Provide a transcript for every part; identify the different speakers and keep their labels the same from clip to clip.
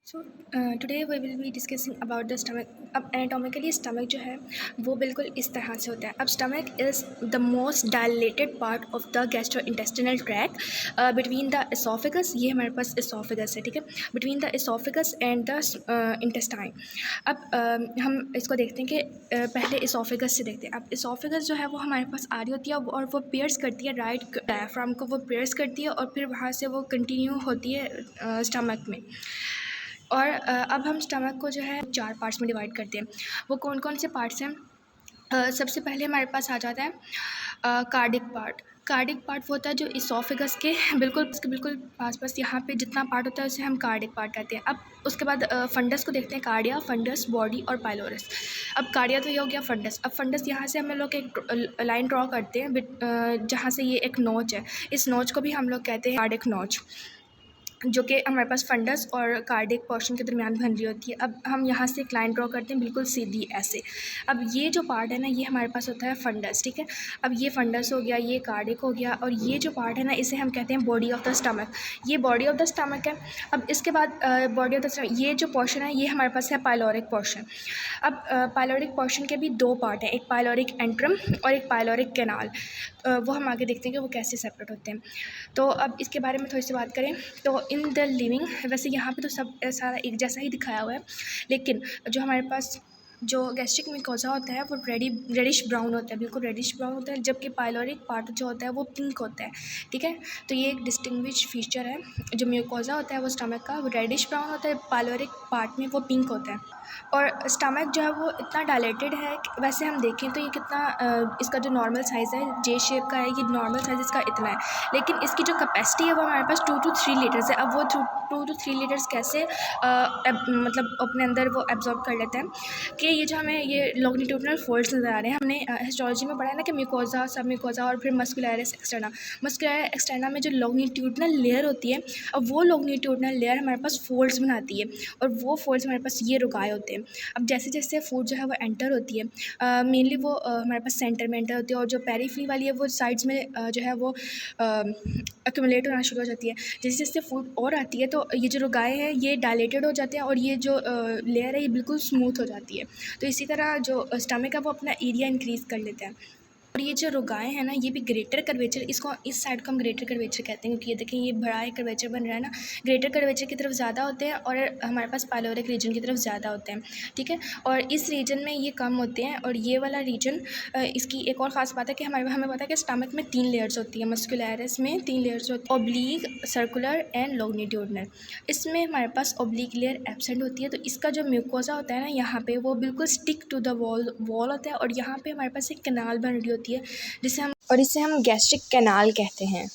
Speaker 1: So today we will be discussing about the stomach. अब anatomically stomach जो है वो बिल्कुल इस तरह से होता है। अब stomach is the most dilated part of the gastrointestinal track between the oesophagus. ये हमारे पास एसोफेगस है, ठीक है, between the oesophagus and the intestine. अब हम इसको देखते हैं कि पहले एसोफेगस से देखते हैं। अब एसोफेगस जो है वो हमारे पास आ रही होती है और वो पियर्स करती है राइट डायफ्राम को, वो पियर्स करती है और फिर वहाँ से वो कंटिन्यू होती है स्टमक में। और अब हम स्टमक को जो है 4 पार्ट्स में डिवाइड करते हैं। वो कौन कौन से पार्ट्स हैं? सबसे पहले हमारे पास आ जाता है कार्डिक पार्ट। कार्डिक पार्ट वो होता है जो इसोफेगस के बिल्कुल पास यहाँ पे जितना पार्ट होता है उसे हम कार्डिक पार्ट कहते हैं। अब उसके बाद फंडस को देखते हैं। कार्डिया, फंडस, बॉडी और पाइलोरस। अब कार्डिया तो ये हो गया फंडस। अब फंडस यहाँ से हम लोग एक लाइन ड्रॉ करते हैं जहाँ से ये एक नोच है, इस नोच को भी हम लोग कहते हैं कार्डिक नोच, जो कि हमारे पास फंडस और कार्डिक पोर्शन के दरमियान बन रही होती है। अब हम यहाँ से एक लाइन ड्रॉ करते हैं बिल्कुल सीधी ऐसे। अब ये जो पार्ट है ना ये हमारे पास होता है फंडस, ठीक है। अब ये फंडस हो गया, ये कार्डिक हो गया, और ये जो पार्ट है ना इसे हम कहते हैं बॉडी ऑफ द स्टमक। ये बॉडी ऑफ द स्टमक है। अब इसके बाद बॉडी ऑफ द स्टमक, ये जो पोर्शन है ये हमारे पास है पाइलोरिक पोर्शन। अब पाइलोरिक पोर्शन के भी 2 पार्ट हैं, एक पाइलोरिक एंट्रम और एक पाइलोरिक कैनाल। वो हम आगे देखते हैं कि वो कैसे सेपरेट होते हैं। तो अब इसके बारे में थोड़ी सी बात करें तो इन द लिविंग, वैसे यहाँ पे तो सब सारा एक जैसा ही दिखाया हुआ है, लेकिन जो हमारे पास जो गैस्ट्रिक म्यूकोसा होता है वो रेडिश ब्राउन होता है, बिल्कुल रेडिश ब्राउन होता है, जबकि पाइलोरिक पार्ट जो होता है वो पिंक होता है, ठीक है। तो ये एक डिस्टिंग्विश फीचर है। जो म्यूकोसा होता है वो स्टमक का वो रेडिश ब्राउन होता है, पाइलोरिक पार्ट में वो पिंक होता है। और स्टमक जो है वो इतना डायलेटेड है कि वैसे हम देखें तो ये कितना इसका जो नॉर्मल साइज़ है जे शेप का है, ये नॉर्मल साइज़ इसका इतना है, लेकिन इसकी जो कैपेसिटी है वो हमारे पास 2 to 3 लीटर्स है। अब वो 2 to 3 लीटर्स कैसे मतलब अपने अंदर वो एब्जॉर्ब कर लेते हैं कि ये जो हमें ये लॉन्गिट्यूडिनल फोल्ड्स नज़र आ रहे हैं, हमने हिस्टोलॉजी में पढ़ा है ना कि म्यूकोसा, सब म्यूकोसा और फिर मस्कुलरिस एक्सटर्ना। मस्कुलरिस एक्सटर्ना में जो लॉन्गिट्यूडिनल लेयर होती है, अब वो लॉन्गिट्यूडिनल लेयर हमारे पास फोल्ड्स बनाती है और वो फोल्ड्स हमारे पास ये रुकाए होते हैं। अब जैसे जैसे फूड जो है वो एंटर होती है, मेनली वो हमारे पास सेंटर में एंटर होती है, और जो पेरीफ्री वाली है वो साइड्स में जो है वो एक्यूमुलेट होना शुरू हो जाती है। जैसे जैसे फूड और आती है तो ये जो रुकाए हैं ये डायलेटेड हो जाते हैं और ये जो लेयर है ये बिल्कुल स्मूथ हो जाती है। तो इसी तरह जो स्टमक है वो अपना एरिया इंक्रीज़ कर लेता है। और ये जो रुगाएँ हैं ना ये भी ग्रेटर कर्वेचर, इसको इस साइड को हम ग्रेटर कर्वेचर कहते हैं, क्योंकि ये देखें ये बड़ा एक कर्वेचर बन रहा है ना, ग्रेटर कर्वेचर की तरफ ज़्यादा होते हैं और हमारे पास पाइलोरिक रीजन की तरफ ज़्यादा होते हैं, ठीक है। और इस रीजन में ये कम होते हैं, और ये वाला रीजन इसकी एक और ख़ास बात है कि हमें पता है कि स्टमक में 3 लेयर्स होती है, मस्कुलरिस में 3 लेयर्स होती है, ओब्लीक, सर्कुलर एंड लॉन्गिट्यूडिनल। इसमें हमारे पास ओब्लीक लेयर एब्सेंट होती है। तो इसका जो म्यूकोसा होता है ना यहाँ पे वो बिल्कुल स्टिक टू द वॉल होता है, और यहाँ पे हमारे पास एक कैनाल बन रही होती है इसे हम गैस्ट्रिक कैनाल कहते हैं।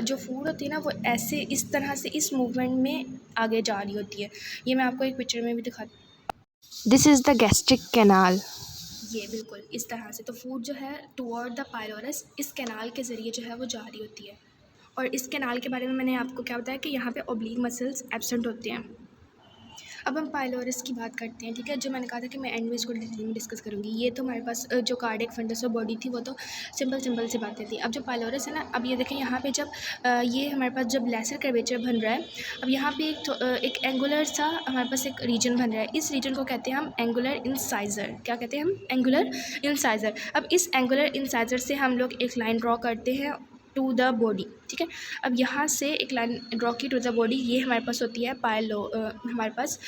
Speaker 1: जो फूड होती है ना वो ऐसे इस तरह से इस मूवमेंट में आगे जा रही होती है। ये मैं आपको एक पिक्चर में भी दिखाती। This is the gastric canal. ये बिल्कुल इस तरह से, तो फूड जो है टुवर्ड द पाइलोरस इस कैनाल के ज़रिए जो है वो जा रही होती है। और इस कैनाल के बारे में मैंने आपको क्या बताया कि यहाँ पे ओब्लीक मसल्स एब्सेंट होते हैं। अब हम पाइलोरस की बात करते हैं, ठीक है, जो मैंने कहा था कि मैं एंड में इसको डिटेल में डिस्कस करूँगी। ये तो हमारे पास जो कार्डिक फंडस और बॉडी थी वो तो सिंपल सी बातें थी। अब जो पाइलोरस है ना, अब ये देखें यहाँ पे जब ये हमारे पास जब लेसर कर्वेचर बन रहा है, अब यहाँ पे एक एंगुलर सा हमारे पास एक रीजन बन रहा है। इस रीजन को कहते हैं हम एंगुलर इंसाइजर। क्या कहते हैं हम? Angular incisor. अब इस एंगुलर इंसाइजर से हम लोग एक लाइन ड्रॉ करते हैं टू द बॉडी, ठीक है। अब यहाँ से एक लाइन ड्रॉ की टू द बॉडी, ये हमारे पास होती है हमारे पास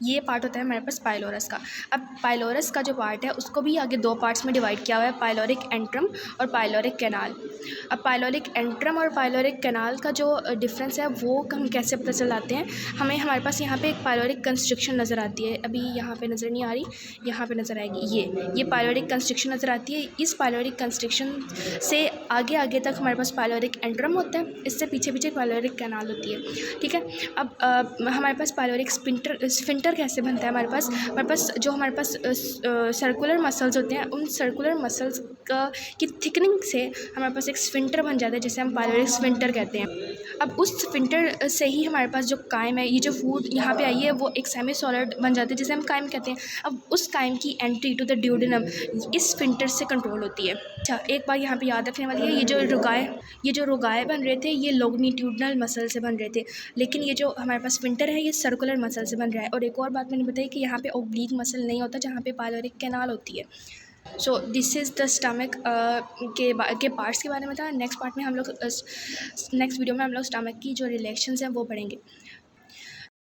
Speaker 1: ये पार्ट होता है हमारे पास पाइलोरस का। अब पाइलोरस का जो पार्ट है उसको भी आगे 2 पार्ट्स में डिवाइड किया हुआ है, पाइलोरिक एंट्रम और पाइलोरिक कैनाल। अब पाइलोरिक एंट्रम और पाइलोरिक कैनाल का जो डिफरेंस है वो हम कैसे पता चलाते हैं? हमारे पास यहाँ पे एक पाइलोरिक कंस्ट्रिक्शन नज़र आती है, अभी यहाँ पे नज़र नहीं आ रही, यहाँ पे नज़र आएगी। ये पाइलोरिक कंस्ट्रिक्शन नज़र आती है। इस पाइलोरिक कंस्ट्रिक्शन से आगे आगे तक हमारे पास पाइलोरिक एंट्रम होता है, इससे पीछे पीछे पाइलोरिक कैनाल होती है, ठीक है। अब हमारे पास पाइलोरिक स्फिंक्टर कैसे बनता है? हमारे पास जो सर्कुलर मसल्स होते हैं, उन सर्कुलर मसल्स की थिकनिंग से हमारे पास एक स्फिंक्टर बन जाता है, जिसे हम पाइलोरिक स्फिंक्टर कहते हैं। अब उस स्फिंक्टर से ही हमारे पास जो काइम है, ये जो फूड यहाँ पे आई है वो एक सेमी सॉलिड बन जाती है जिसे हम काइम कहते हैं। अब उस काइम की एंट्री टू द ड्यूडेनम इस स्फिंक्टर से कंट्रोल होती है। अच्छा, एक बात यहाँ पे याद रखने वाली है, ये जो रोगाए बन रहे थे ये लॉन्गिट्यूडिनल मसल से बन रहे थे, लेकिन ये जो हमारे पास स्फिंक्टर है ये सर्कुलर मसल से बन रहा है। और एक और बात मैंने बताई कि यहाँ पे ऑब्लिक मसल नहीं होता जहाँ पे पाइलोरिक कैनाल होती है। So this is the stomach के पार्ट्स के बारे में था। नेक्स्ट वीडियो में हम लोग स्टमक की जो रिलेशंस हैं वो पढ़ेंगे।